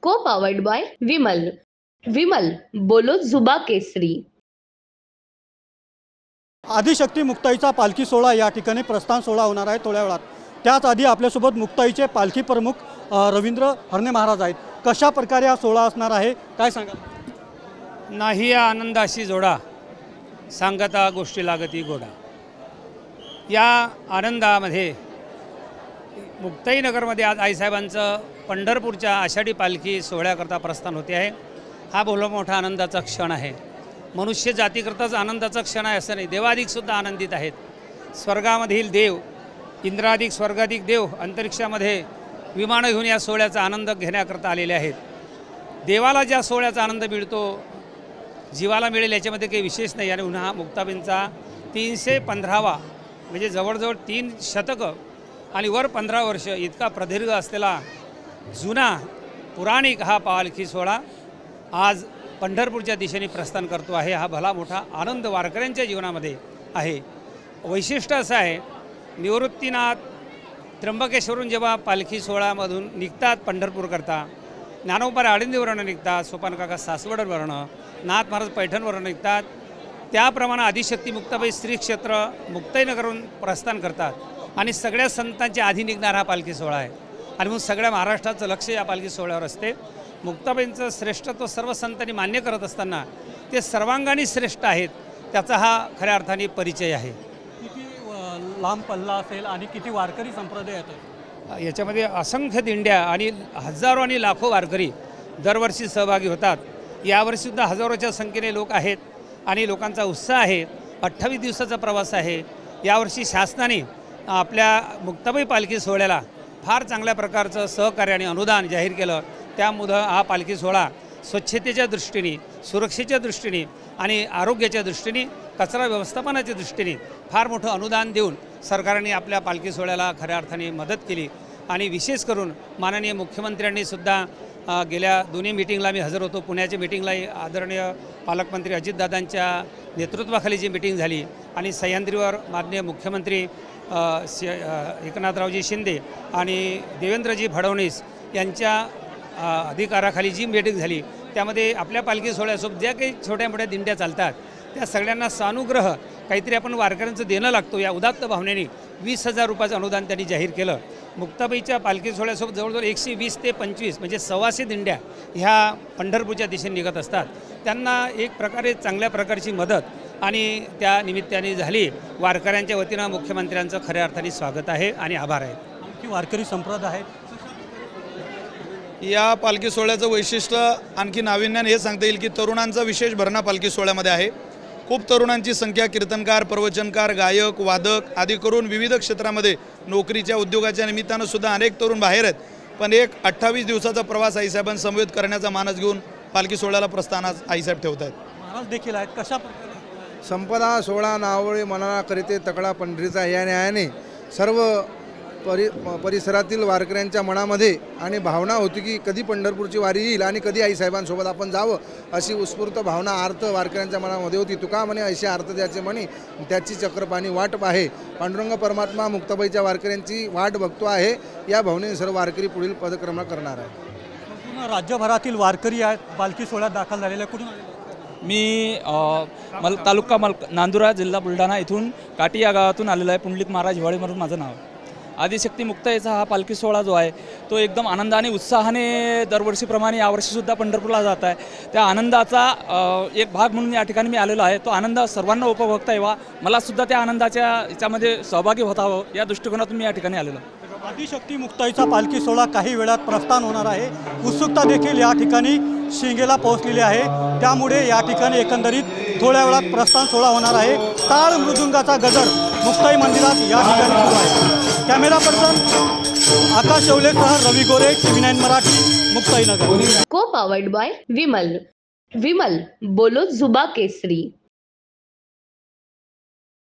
को powered by Vimal. Vimal बोलो जुबा केसरी. आदिशक्ती मुक्ताईचा पालखी सोहळा या ठिकाणी प्रस्थान सोहळा होणार आहे थोड्या वेळात. त्याच आधी आपल्यासोबत मुक्ताईचे पालखी प्रमुख रवींद्र हरणे महाराज आहेत. कशा प्रकारे हा सोहळा असणार आहे काय सांगा. नाही आनंदाशी जोडा सांगता गोष्टी लागती गोडा. या आनंदामध्ये मुक्ताईनगरमध्ये आज आईसाहेबांचं पंढरपूरच्या आषाढी पालखी सोहळ्याकरता प्रस्थान होते आहे. हा भला मोठा आनंदाचा क्षण आहे. मनुष्य जातीकरताच आनंदाचा क्षण आहे असं नाही, देवाधिकसुद्धा आनंदित आहेत. स्वर्गामधील देव, इंद्राधिक स्वर्गाधिक देव अंतरिक्षामध्ये विमानं घेऊन या सोहळ्याचा आनंद घेण्याकरता आलेले आहेत. देवाला ज्या सोहळ्याचा आनंद मिळतो जीवाला मिळेल याच्यामध्ये काही विशेष नाही. आणि उन्हा मुक्ताबाईंचा 315वा म्हणजे जवळजवळ 3 शतकं आणि वर 15 वर्ष इतका प्रदीर्घ असलेला जुना पुराणिक हा पालखी सोहळा आज पंढरपूरच्या दिशेने प्रस्थान करतो आहे. हा भला मोठा आनंद वारकऱ्यांच्या जीवनामध्ये आहे. वैशिष्ट्य असं आहे, निवृत्तीनाथ त्र्यंबकेश्वरून जेव्हा पालखी सोहळ्यामधून निघतात पंढरपूरकरता, ज्ञानोबा आळंदीवरनं निघतात, सोपान काका सासवडवरनं, नाथ महाराज पैठणवरनं निघतात, त्याप्रमाणे आदिशक्ती मुक्ताबाई श्री क्षेत्र मुक्ताईनगरवरून प्रस्थान करतात. आणि सगळ्या संतांच्या आधी निघणारा हा पालखी सोहळा आहे. आणि म्हणून सगळ्या महाराष्ट्राचं लक्ष या पालखी सोहळ्यावर असते. मुक्ताबाईंचं श्रेष्ठत्व सर्व संतांनी मान्य करत असताना ते सर्वांगाने श्रेष्ठ आहेत, त्याचा हा खऱ्या अर्थाने परिचय आहे. किती लांब पल्ला असेल आणि किती वारकरी संप्रदाय येतात याच्यामध्ये? असंख्य दिंड्या आणि हजारो आणि लाखो वारकरी दरवर्षी सहभागी होतात. यावर्षीसुद्धा हजारोच्या संख्येने लोक आहेत आणि लोकांचा उत्साह आहे. 28 दिवसाचा प्रवास आहे. यावर्षी शासनाने आपल्या मुक्ताबाई पालखी सोहळ्याला फार चांगल्या प्रकारचं सहकार्य आणि अनुदान जाहीर केलं. त्यामुळं हा पालखी सोहळा स्वच्छतेच्या दृष्टीने, सुरक्षेच्या दृष्टीने आणि आरोग्याच्या दृष्टीने, कचरा व्यवस्थापनाच्या दृष्टीने फार मोठं अनुदान देऊन सरकारने आपल्या पालखी सोहळ्याला खऱ्या अर्थाने मदत केली. आणि विशेष करून माननीय मुख्यमंत्र्यांनी सुद्धा गेल्या दोन्ही मीटिंगला मी हजर होतो. पुण्याच्या मीटिंगलाही आदरणीय पालकमंत्री अजितदादांच्या नेतृत्वाखाली जी मीटिंग झाली आणि सह्याद्रीवर माननीय मुख्यमंत्री एकनाथरावजी शिंदे आणि देवेंद्रजी फडणवीस यांच्या अधिकाराखाली जी मीटिंग झाली, त्यामध्ये आपल्या पालखी सोहळ्यासोबत ज्या काही छोट्या मोठ्या दिंड्या चालतात त्या सगळ्यांना सानुग्रह काहीतरी आपण वारकऱ्यांचं देणं लागतो, या उदात्त भावनेने 20,000 रुपयाचं अनुदान त्यांनी जाहीर केलं. मुक्ताबाईच्या पालखी सोहळ्यासोबत जवळजवळ 120 ते 25 म्हणजे 125 दिंड्या ह्या पंढरपूरच्या दिशेने निघत असतात. त्यांना एक प्रकारे चांगल्या प्रकारची मदत आणि त्या निमित्ताने झाली. वारकऱ्यांच्या वतीनं मुख्यमंत्र्यांचं खऱ्या अर्थाने स्वागत आहे आणि आभार आहे. आणखी वारकरी संप्रदाय आहेत. या पालखी सोहळ्याचं वैशिष्ट्य आणखी नाविन्याने हे सांगता येईल की तरुणांचा विशेष भरणा पालखी सोहळ्यामध्ये आहे. खूप तरुणांची संख्या, कीर्तनकार, प्रवचनकार, गायक, वादक आदी करून विविध क्षेत्रामध्ये नोकरीच्या, उद्योगाच्या निमित्तानं सुद्धा अनेक तरुण बाहेर आहेत. पण एक 28 दिवसाचा प्रवास आईसाहेबांसमवेत करण्याचा मानस घेऊन पालखी सोहळ्याला प्रस्थान आज आईसाहेब ठेवत आहेत. महाराज देखील आहेत. कशा प्रकारे? संपदा सोहळा नावळे मनाला करीते तकडा पंढरीचा या न्यायाने सर्व परिसरातील वारकऱ्यांच्या मनामध्ये आणि भावना होती की कधी पंढरपूरची वारी येईल आणि कधी आईसाहेबांसोबत आपण जावं, अशी उत्स्फूर्त भावना आर्त वारकऱ्यांच्या मनामध्ये होती. तुका म्हणे ऐसे आर्त द्याचे म्हणे त्याची चक्रपाणी वाट पाहे. पांडुरंग परमात्मा मुक्ताबाईच्या वारकऱ्यांची वाट बघतो आहे. या भावनेने सर्व वारकरी पुढील पदक्रमणा करणार आहे. पूर्ण राज्यभरातील वारकरी आहेत पालखी सोहळ्यात दाखल झालेल्या. कुठून मी तालुका नांदुरा, जिल्हा बुलढाणा इथून काटी या गावातून आलेलो आहे. पुंडलिक महाराज हिवाळे म्हणून माझं नाव. आदिशक्ती मुक्ताईचा हा पालखी सोहळा जो आहे तो एकदम आनंदाने उत्साहाने दरवर्षीप्रमाणे यावर्षीसुद्धा पंढरपूरला जात आहे. त्या आनंदाचा एक भाग म्हणून या ठिकाणी मी आलेलो आहे. तो आनंद सर्वांना उपभोगता यावा, मलासुद्धा त्या आनंदाच्या याच्यामध्ये सहभागी होता हवं या दृष्टिकोनातून मी या ठिकाणी आलेलो. आदिशक्ती मुक्ताईचा पालखी सोहळा काही वेळात प्रस्थान होणार आहे. उत्सुकता देखील या ठिकाणी शिंगेला पोहोचलेली आहे. त्यामुळे या ठिकाणी एकंदरीत थोड्या वेळात प्रस्थान सोहळा होणार आहे. टाळ मृदुंगाचा गजर मुक्ताई मंदिरात या ठिकाणी सुरू आहे. कॅमेरा पर्सन आकाश शेवलेसह रवी गोरे, TV9 मराठी, मुक्ताईनगर. को पावर्ड बाय विमल. विमल बोलो जुबा केसरी.